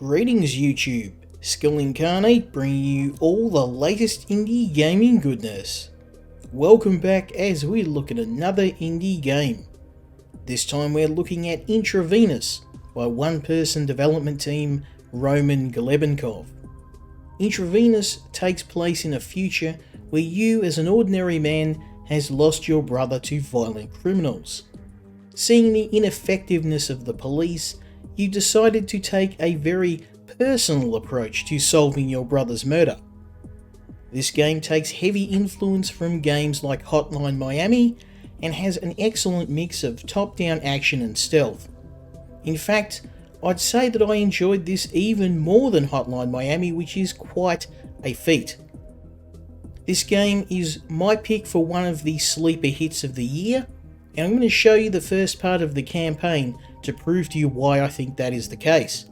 Greetings YouTube, Skill Incarnate bringing you all the latest indie gaming goodness. Welcome back as we look at another indie game. This time we're looking at Intravenous by one-person development team Roman Glebenkov. Intravenous takes place in a future where you as an ordinary man has lost your brother to violent criminals. Seeing the ineffectiveness of the police, you decided to take a very personal approach to solving your brother's murder. This game takes heavy influence from games like Hotline Miami and has an excellent mix of top-down action and stealth. In fact, I'd say that I enjoyed this even more than Hotline Miami, which is quite a feat. This game is my pick for one of the sleeper hits of the year, and I'm going to show you the first part of the campaign to prove to you why I think that is the case.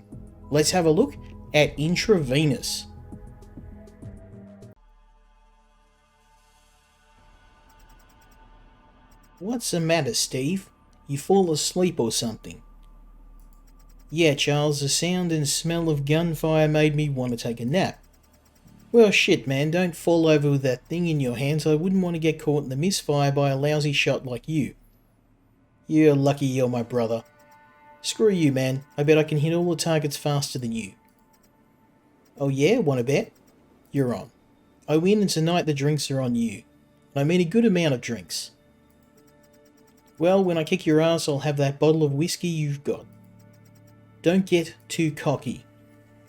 Let's have a look at Intravenous. What's the matter, Steve? You fall asleep or something? Yeah, Charles, the sound and smell of gunfire made me want to take a nap. Well, shit, man, don't fall over with that thing in your hands. I wouldn't want to get caught in the misfire by a lousy shot like you. You're lucky you're my brother. Screw you, man. I bet I can hit all the targets faster than you. Oh yeah? Want to bet? You're on. I win, and tonight the drinks are on you. I mean a good amount of drinks. Well, when I kick your ass, I'll have that bottle of whiskey you've got. Don't get too cocky.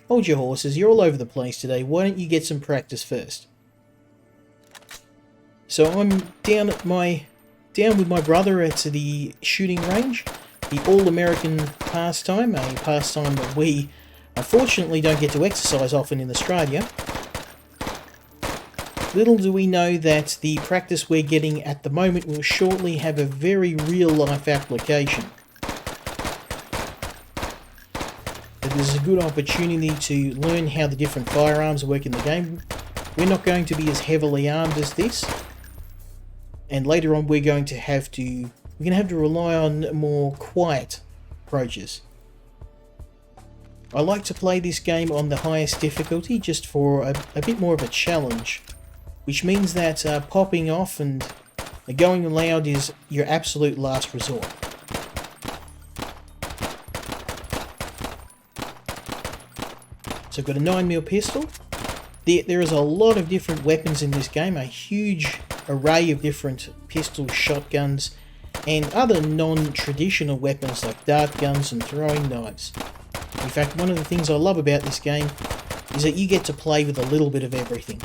Hold your horses, you're all over the place today. Why don't you get some practice first? So I'm down with my brother at the shooting range. The all-American pastime, a pastime that we unfortunately don't get to exercise often in Australia. Little do we know that the practice we're getting at the moment will shortly have a very real-life application. It is a good opportunity to learn how the different firearms work in the game. We're not going to be as heavily armed as this, and later on we're going to have to rely on more quiet approaches. I like to play this game on the highest difficulty just for a bit more of a challenge, which means that popping off and going loud is your absolute last resort. So I've got a 9mm pistol. There is a lot of different weapons in this game, a huge array of different pistols, shotguns, and other non-traditional weapons like dart guns and throwing knives. In fact, one of the things I love about this game is that you get to play with a little bit of everything.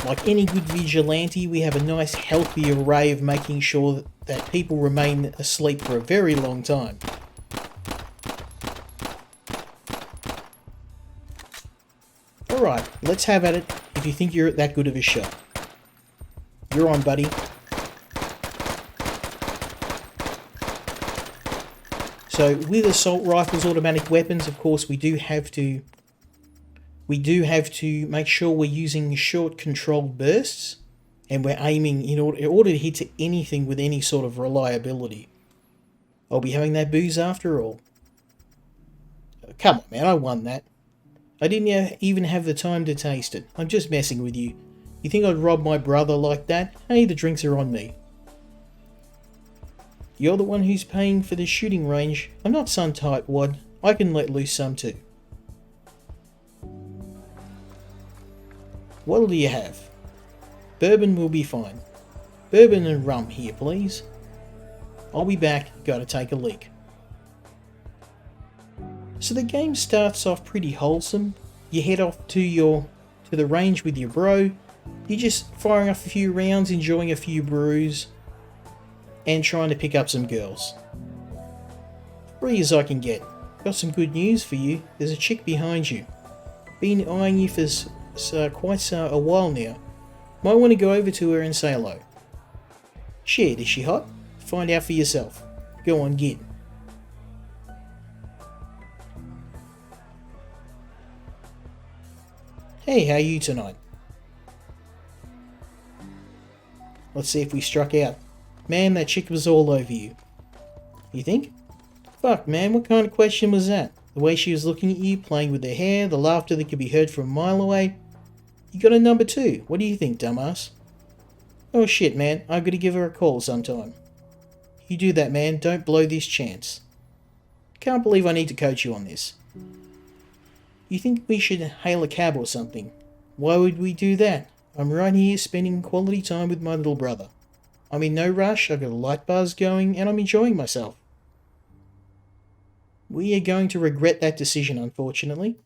Like any good Vigilante, we have a nice healthy array of making sure that people remain asleep for a very long time. Alright, let's have at it if you think you're that good of a shot. You're on, buddy. So with assault rifles, automatic weapons, of course, we do have to make sure we're using short controlled bursts, and we're aiming in order to hit anything with any sort of reliability. I'll be having that booze after all. Come on, man, I won that. I didn't even have the time to taste it. I'm just messing with you. You think I'd rob my brother like that? Hey, the drinks are on me. You're the one who's paying for the shooting range. I'm not some tightwad. I can let loose some too. What'll you have? Bourbon will be fine. Bourbon and rum here, please. I'll be back. Gotta take a leak. So the game starts off pretty wholesome. You head off to the range with your bro. You're just firing off a few rounds, enjoying a few brews, and trying to pick up some girls. Free as I can get. Got some good news for you. There's a chick behind you. Been eyeing you for quite a while now. Might want to go over to her and say hello. Shit, is she hot? Find out for yourself. Go on, get. Hey, how are you tonight? Let's see if we struck out. Man, that chick was all over you. You think? Fuck, man, what kind of question was that? The way she was looking at you, playing with her hair, the laughter that could be heard from a mile away. You got a number 2. What do you think, dumbass? Oh shit, man. I've got to give her a call sometime. You do that, man. Don't blow this chance. Can't believe I need to coach you on this. You think we should hail a cab or something? Why would we do that? I'm right here spending quality time with my little brother. I'm in no rush, I've got a light buzz going, and I'm enjoying myself. We are going to regret that decision, unfortunately.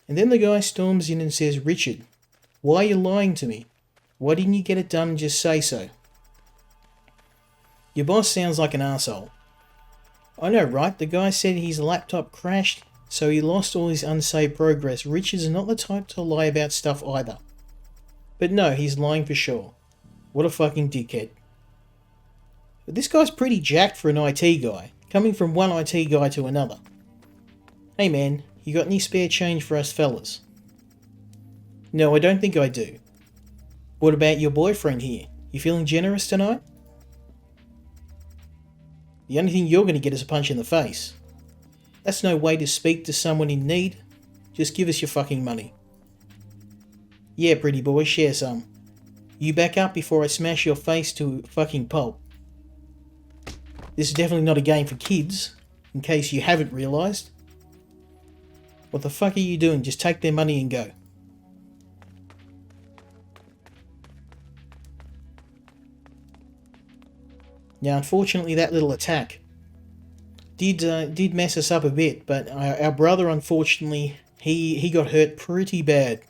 And then the guy storms in and says, Richard, why are you lying to me? Why didn't you get it done and just say so? Your boss sounds like an arsehole. I know, right? The guy said his laptop crashed, so he lost all his unsaved progress. Richard's not the type to lie about stuff either. But no, he's lying for sure. What a fucking dickhead. But this guy's pretty jacked for an IT guy, coming from one IT guy to another. Hey man, you got any spare change for us fellas? No, I don't think I do. What about your boyfriend here? You feeling generous tonight? The only thing you're going to get is a punch in the face. That's no way to speak to someone in need. Just give us your fucking money. Yeah, pretty boy, share some. You back up before I smash your face to fucking pulp. This is definitely not a game for kids, in case you haven't realised. What the fuck are you doing? Just take their money and go. Now, unfortunately, that little attack did mess us up a bit, but our brother, unfortunately, he got hurt pretty bad.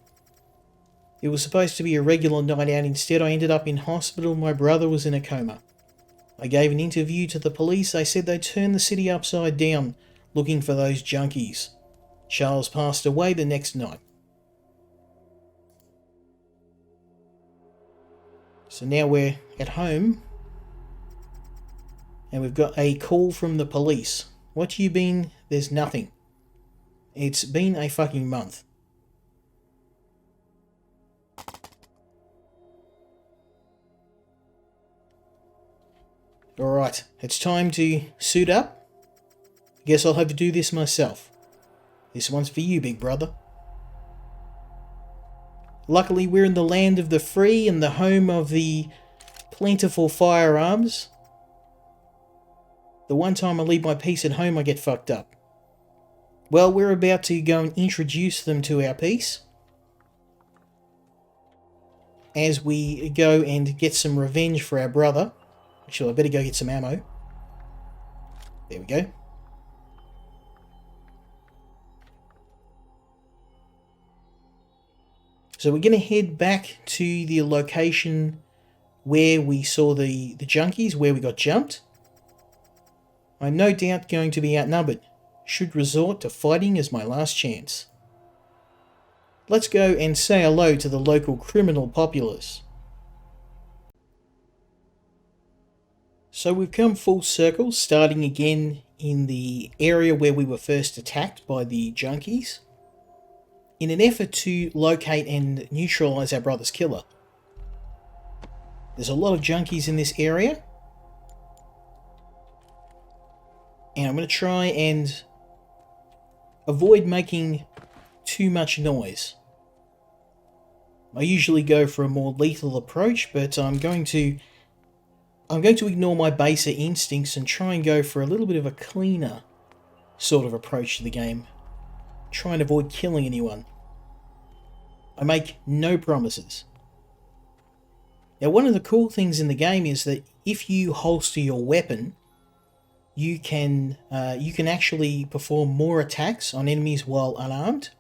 It was supposed to be a regular night out. Instead, I ended up in hospital. My brother was in a coma. I gave an interview to the police. They said they turned the city upside down looking for those junkies. Charles passed away the next night. So now we're at home. And we've got a call from the police. What you been? There's nothing. It's been a fucking month. Alright, it's time to suit up. Guess I'll have to do this myself. This one's for you, big brother. Luckily, we're in the land of the free and the home of the plentiful firearms. The one time I leave my piece at home, I get fucked up. Well, we're about to go and introduce them to our piece. As we go and get some revenge for our brother. Actually, I better go get some ammo. There we go. So we're going to head back to the location where we saw the junkies, where we got jumped. I'm no doubt going to be outnumbered. Should resort to fighting as my last chance. Let's go and say hello to the local criminal populace. So we've come full circle, starting again in the area where we were first attacked by the junkies, in an effort to locate and neutralise our brother's killer. There's a lot of junkies in this area, and I'm going to try and avoid making too much noise. I usually go for a more lethal approach, but I'm going to ignore my baser instincts and try and go for a little bit of a cleaner sort of approach to the game. Try and avoid killing anyone. I make no promises. Now, one of the cool things in the game is that if you holster your weapon, you can actually perform more attacks on enemies while unarmed.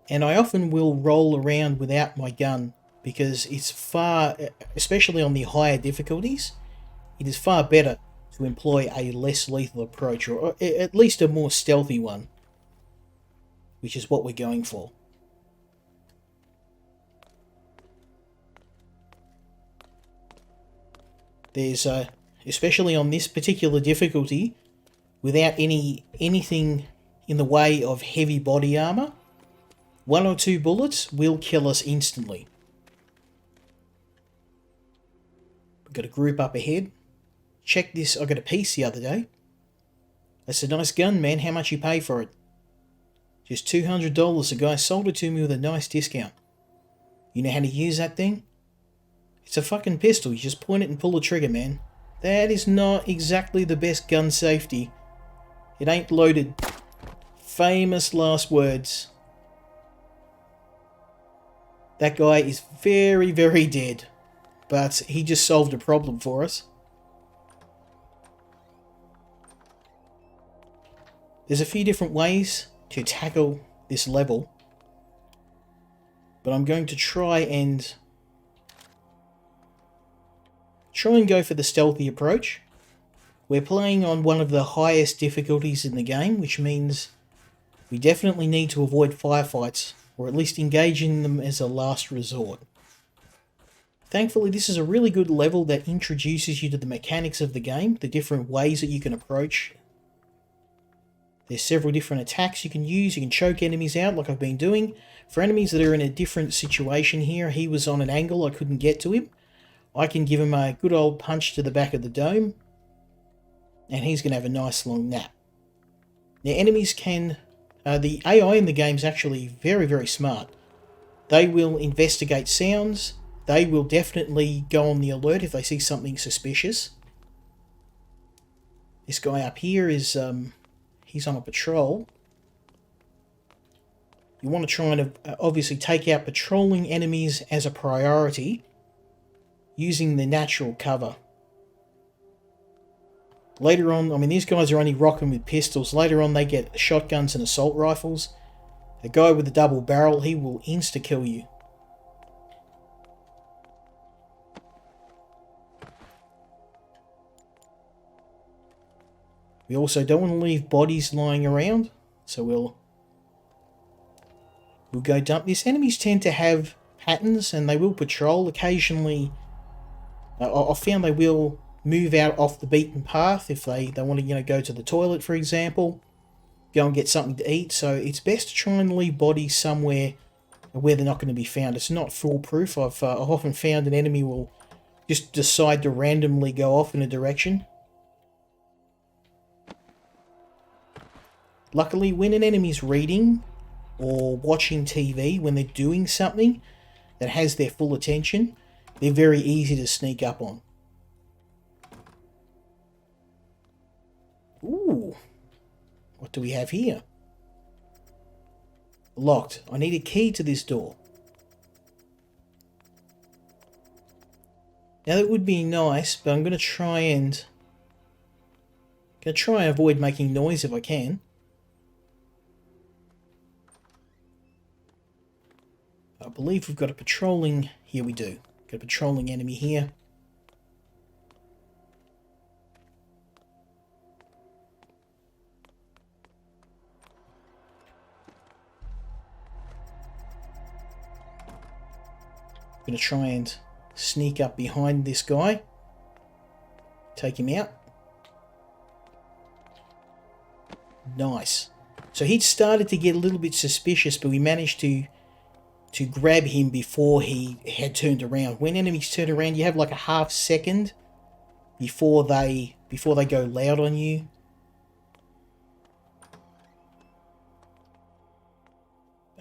And I often will roll around without my gun because it's far, especially on the higher difficulties, it is far better to employ a less lethal approach, or at least a more stealthy one, which is what we're going for. There's, especially on this particular difficulty, without anything in the way of heavy body armor, 1 or 2 bullets will kill us instantly. We've got a group up ahead. check this. I got a piece the other day. That's a nice gun, man. How much you pay for it? Just $200. The guy sold it to me with a nice discount. You know how to use that thing? It's a fucking pistol. You just point it and pull the trigger, man. That is not exactly the best gun safety. It ain't loaded. Famous last words. That guy is very, very dead. But he just solved a problem for us. There's a few different ways to tackle this level. But I'm going to try and go for the stealthy approach. We're playing on one of the highest difficulties in the game, which means we definitely need to avoid firefights, or at least engage in them as a last resort. Thankfully, this is a really good level that introduces you to the mechanics of the game, the different ways that you can approach. There's several different attacks you can use. You can choke enemies out like I've been doing. For enemies that are in a different situation here, he was on an angle, I couldn't get to him. I can give him a good old punch to the back of the dome, and he's going to have a nice long nap. Now, enemies can... the AI in the game is actually very, very smart. They will investigate sounds. They will definitely go on the alert if they see something suspicious. This guy up here is... he's on a patrol. You want to try and obviously take out patrolling enemies as a priority, using the natural cover. Later on, I mean, these guys are only rocking with pistols. Later on, they get shotguns and assault rifles. A guy with a double barrel, he will insta-kill you. We also don't want to leave bodies lying around, so we'll go dump this. Enemies tend to have patterns, and they will patrol occasionally. I found they will move out off the beaten path if they want to, go to the toilet, for example, go and get something to eat. So it's best to try and leave bodies somewhere where they're not going to be found. It's not foolproof. I've often found an enemy will just decide to randomly go off in a direction. Luckily, when an enemy's reading or watching TV, when they're doing something that has their full attention, they're very easy to sneak up on. Ooh. What do we have here? Locked. I need a key to this door. Now that would be nice, but I'm going to try and avoid making noise if I can. I believe we've got a patrolling... Here we do. Got a patrolling enemy here. I'm going to try and sneak up behind this guy. Take him out. Nice. So he'd started to get a little bit suspicious, but we managed to grab him before he had turned around. When enemies turn around, you have like a half second before they go loud on you.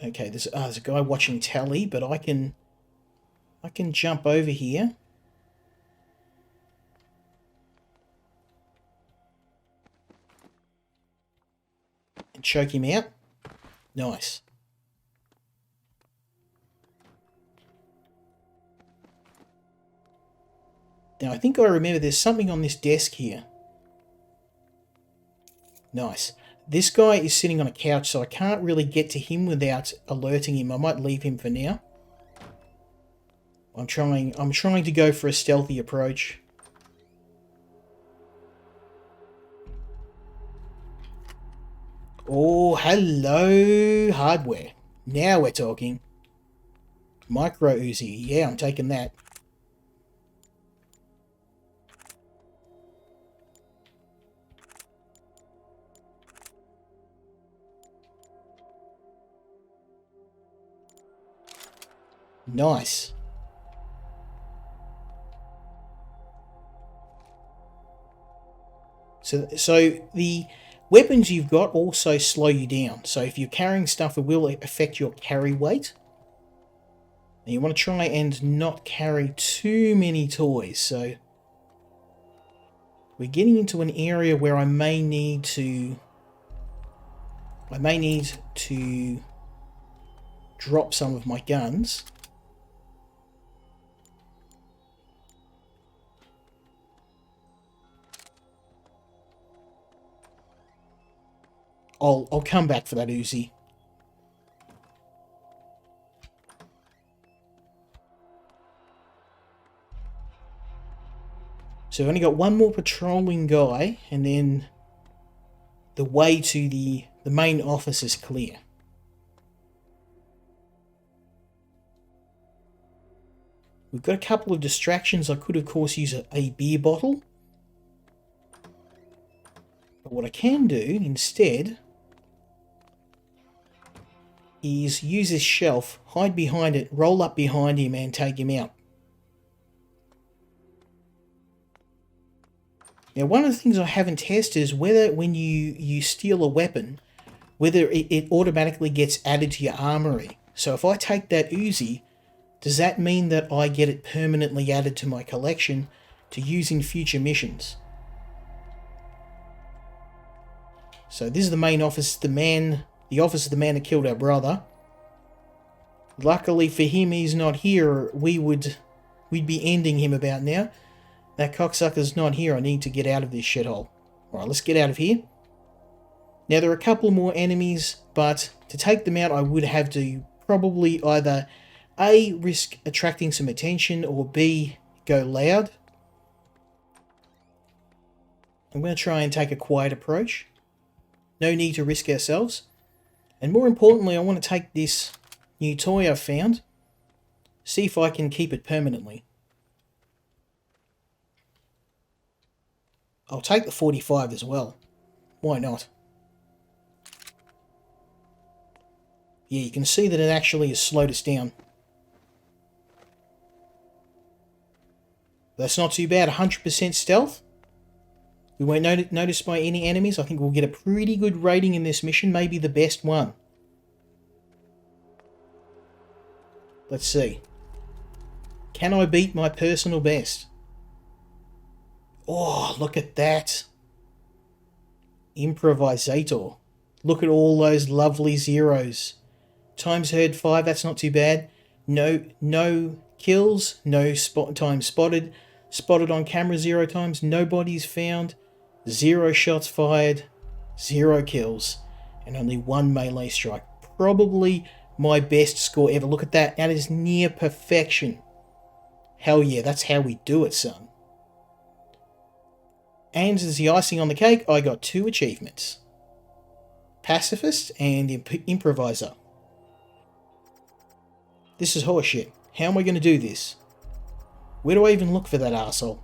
Okay, there's a guy watching telly, but I can jump over here. And choke him out. Nice. Now, I think I remember there's something on this desk here. Nice. This guy is sitting on a couch, so I can't really get to him without alerting him. I might leave him for now. I'm trying to go for a stealthy approach. Oh, hello, hardware. Now we're talking. Micro Uzi. Yeah, I'm taking that. Nice. So the weapons you've got also slow you down. So if you're carrying stuff, it will affect your carry weight. And you want to try and not carry too many toys. So we're getting into an area where I may need to drop some of my guns. I'll come back for that Uzi. So we've only got one more patrolling guy, and then the way to the main office is clear. We've got a couple of distractions. I could, of course, use a beer bottle. But what I can do instead is use this shelf, hide behind it, roll up behind him, and take him out. Now, one of the things I haven't tested is whether when you steal a weapon, whether it automatically gets added to your armory. So if I take that Uzi, does that mean that I get it permanently added to my collection to use in future missions? So this is the main office, the office of the man that killed our brother. Luckily for him, he's not here. We'd be ending him about now. That cocksucker's not here. I need to get out of this shithole. Alright, let's get out of here. Now, there are a couple more enemies, but to take them out, I would have to probably either A, risk attracting some attention, or B, go loud. I'm going to try and take a quiet approach. No need to risk ourselves. And more importantly, I want to take this new toy I've found, see if I can keep it permanently. I'll take the 45 as well. Why not? Yeah, you can see that it actually has slowed us down. That's not too bad. 100% stealth. We won't noticed by any enemies. I think we'll get a pretty good rating in this mission. Maybe the best one. Let's see. Can I beat my personal best? Oh, look at that. Improvisator. Look at all those lovely zeros. Times heard 5, that's not too bad. No kills, no time spotted. Spotted on camera 0 times, no bodies found. 0 shots fired, 0 kills, and only 1 melee strike. Probably my best score ever. Look at that. That is near perfection. Hell yeah, that's how we do it, son. And as the icing on the cake, I got 2 achievements. Pacifist and Improviser. This is horseshit. How am I going to do this? Where do I even look for that arsehole?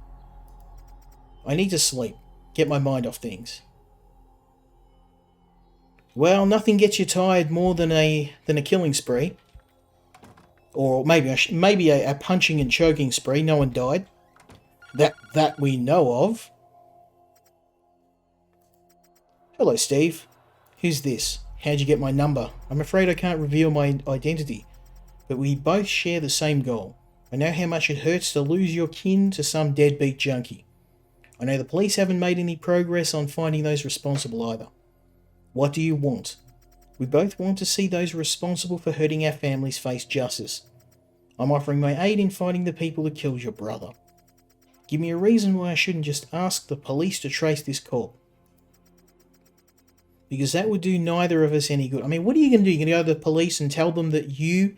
I need to sleep. Get my mind off things. Well, nothing gets you tired more than a killing spree. Or maybe a punching and choking spree. No one died. That we know of. Hello, Steve. Who's this? How'd you get my number? I'm afraid I can't reveal my identity. But we both share the same goal. I know how much it hurts to lose your kin to some deadbeat junkie. I know the police haven't made any progress on finding those responsible either. What do you want? We both want to see those responsible for hurting our families face justice. I'm offering my aid in finding the people who killed your brother. Give me a reason why I shouldn't just ask the police to trace this corpse. Because that would do neither of us any good. I mean, what are you going to do? You're going to go to the police and tell them that you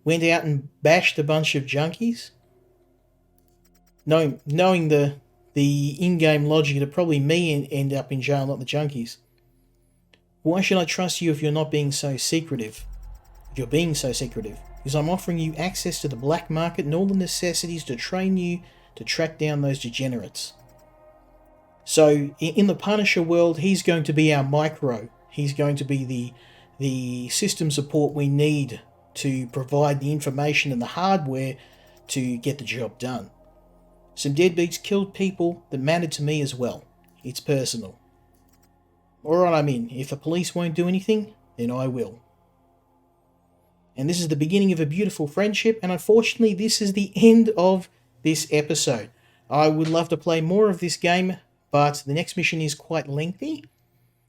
went out and bashed a bunch of junkies? Knowing the in-game logic, it'd probably me end up in jail, not the junkies. Why should I trust you if you're not being so secretive? If you're being so secretive? Because I'm offering you access to the black market and all the necessities to train you to track down those degenerates. So, in the Punisher world, he's going to be our micro. He's going to be the system support we need to provide the information and the hardware to get the job done. Some deadbeats killed people that mattered to me as well. it's personal. Alright, I'm in. If the police won't do anything, then I will. And this is the beginning of a beautiful friendship, and unfortunately this is the end of this episode. I would love to play more of this game, but the next mission is quite lengthy.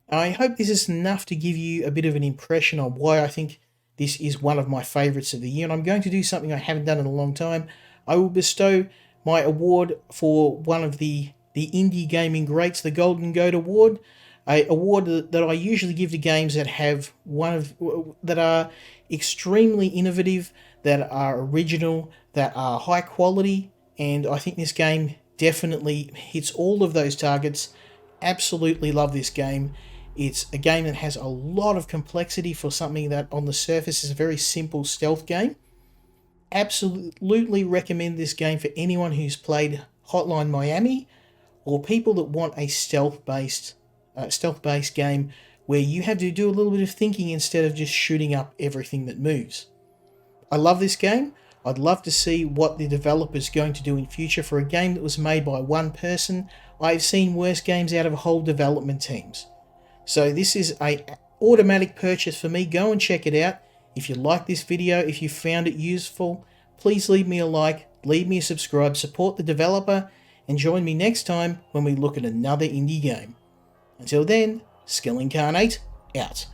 I hope this is enough to give you a bit of an impression on why I think this is one of my favourites of the year, and I'm going to do something I haven't done in a long time. I will bestow my award for one of the indie gaming greats, the Golden Goat Award, a award that I usually give to games that have that are extremely innovative, that are original, that are high quality, and I think this game definitely hits all of those targets. Absolutely love this game. It's a game that has a lot of complexity for something that on the surface is a very simple stealth game. Absolutely recommend this game for anyone who's played Hotline Miami, or people that want a stealth-based game where you have to do a little bit of thinking instead of just shooting up everything that moves. I love this game. I'd love to see what the developer's going to do in future for a game that was made by one person. I've seen worse games out of whole development teams. So this is a automatic purchase for me. Go and check it out. If you like this video, if you found it useful, please leave me a like, leave me a subscribe, support the developer, and join me next time when we look at another indie game. Until then, Skill Incarnate, out.